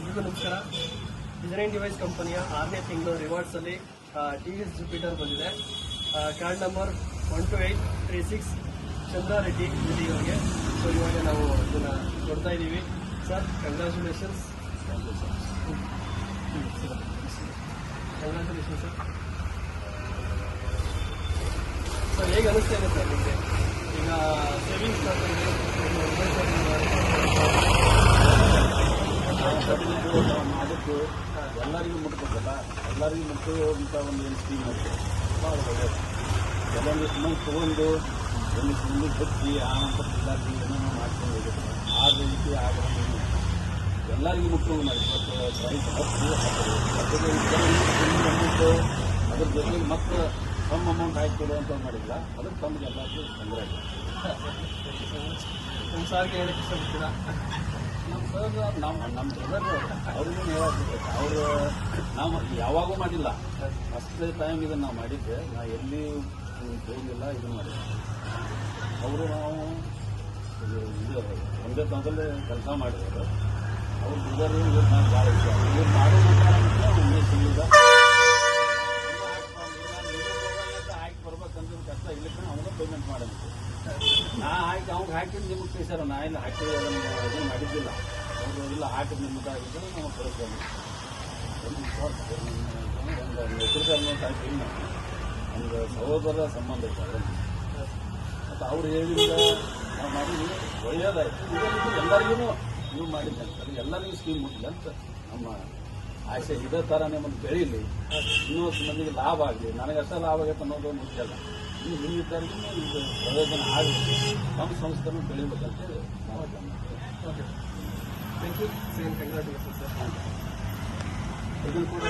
ಎಲ್ರಿಗೂ ನಮಸ್ಕಾರ. Design device ಕಂಪನಿಯ 6ನೇ ತಿಂಗಳು ರಿವಾರ್ಡ್ಸ್ ಅಲ್ಲಿ TVS ಜುಪಿಟರ್ ಬಂದಿದೆ. ಕಾರ್ಡ್ ನಂಬರ್ 12836 ಚಂದ್ರ ರೆಡ್ಡಿ ಅವರಿಗೆ. ಸೊ ಇವಾಗ ನಾವು ಇದನ್ನ ಕೊಡ್ತಾ ಇದ್ದೀವಿ. Sir congratulations. Congratulation sir. Sir ಹೇಗೆ ಅನಿಸ್ತಾ ಇದೆ ಸರ್ ನಿಮಗೆ? ಈಗ ಸೇವಿಂಗ್ಸ್ ಅದಕ್ಕೆ ಎಲ್ಲರಿಗೂ ಮುಟ್ಬೇಕಲ್ಲ, ಎಲ್ಲರಿಗೂ ಮುಟ್ಟುವಂಥ ಒಂದು ಏನು ಸ್ಕೀಮ್ ಇದೆ ಭಾಳ ಒಳ್ಳೆಯದು. ಕೆಲವೊಂದು ಸುಮ್ಮನೆ ತೊಗೊಂಡು ಒಂದು ಮುಂದಕ್ಕೆ ಹಚ್ಚಿ ಆ ನಂತರ ಎಲ್ಲರಿಗೂ ಏನೇನೋ ಮಾಡ್ಕೊಂಡು ಹೋಗುತ್ತೆ. ಆ ರೀತಿ ಆಗೋದು ಎಲ್ಲರಿಗೂ ಮುಟ್ಟುವಂಗೆ ಮಾಡಿ ಇವತ್ತು ಪ್ರೈಸ್ ಹಚ್ಚಿ ಅಮೌಂಟು ಅದ್ರ ಜೊತೆಗೆ ಮತ್ತೆ ಕಮ್ಮಿ ಅಮೌಂಟ್ ಹಾಕಿ ಕೊಡುವಂಥ ಮಾಡಿಲ್ಲ. ಅದಕ್ಕೆ ತಮಗೆ ಎಲ್ಲರಿಗೂ ತೊಂದರೆ ಇಲ್ಲ. ನಮ್ಮ ಸಾರಿಗೆ ಹೇಳಕ್ಕೆ ಇಷ್ಟಪಡ್ತೀರಾ? ನಮ್ಮ ಸರ್ ನಮ್ಮ ಬ್ರದರ್ ಅವ್ರಿಗೂ ಹೇಳಬೇಕು. ಅವರು ನಾವು ಯಾವಾಗೂ ಮಾಡಿಲ್ಲ, ಫಸ್ಟ್ ಟೈಮ್ ಇದನ್ನು ನಾವು ಮಾಡಿದ್ದೆ. ನಾ ಎಲ್ಲಿ ಹೋಗಿಲ್ಲ, ಇದನ್ನು ಮಾಡಿದ್ದೆ. ಅವರು ನಾವು ಇದು ಒಂದೇ ತಂದಲ್ಲೇ ಕೆಲಸ ಮಾಡಿದ್ರು. ಅವ್ರ ಬ್ರದರ್ ಇವ್ರು ನಾನು ಭಾಳ ಇಷ್ಟ. ಇವ್ರು ಮಾಡೋ ಒಂದೇ ಸಿಗಲಿಲ್ಲ, ಹಾಕಿ ಬರ್ಬೇಕಂದ್ರೆ ಕಷ್ಟ ಇಲ್ಲಕ್ಕೆ ಅವಾಗ ಪೇಮೆಂಟ್ ಮಾಡೋದು. ನಾ ಹಾಕಿ ಅವ್ಗೆ ಹಾಕಿದ್ದು ನಿಮಗೆ ಕಳಿಸ್ಯಾರ. ನಾ ಇಲ್ಲ ಹಾಕಿ ಅದನ್ನು ಮಾಡಿದ್ದಿಲ್ಲ. ಅವರು ಇಲ್ಲ ಹಾಕಿದ ನಿಮ್ಮದಾಗಿದ್ದರೆ ನಾವು ಕಳಿಸ್ಬೋದು. ಒಂದು ಹೆಸರು ಹಾಕಿ ಒಂದು ಸಹೋದರ ಸಂಬಂಧ ಇತ್ತು ಅದರಲ್ಲಿ. ಮತ್ತು ಅವ್ರು ಹೇಳಿದ ನಾವು ಮಾಡಿದ್ವಿ, ಒಳ್ಳೆಯದಾಯಿತು. ಎಲ್ಲರಿಗೂ ನೀವು ಮಾಡಿದ್ದೆ ಅದು ಎಲ್ಲರಿಗೂ ಸ್ಕೀಮ್ ಮುಟ್ಟಿಲ್ಲ ಅಂತ ನಮ್ಮ ಆಸೆ. ಇದೇ ಥರನೇ ಒಂದು ಬೆಳೀಲಿ, ಇನ್ನೊಂದು ಮಂದಿಗೆ ಲಾಭ ಆಗಲಿ. ನನಗಷ್ಟೇ ಲಾಭ ಆಗೈತೆ ಅನ್ನೋದು ಮುಖ್ಯ ಅಲ್ಲ. ಇನ್ನು ಹಿಂದಿದ್ದರಿಗೂ ಇದು ಪ್ರಯೋಜನ ಆಗಲಿ, ನಮ್ಮ ಸಂಸ್ಥೆನೂ ಬೆಳಿಬೇಕಂತೇಳಿ ನಾವು okay, thank you. Same congratulation sir. ಇದನ್ನು ಕೂಡ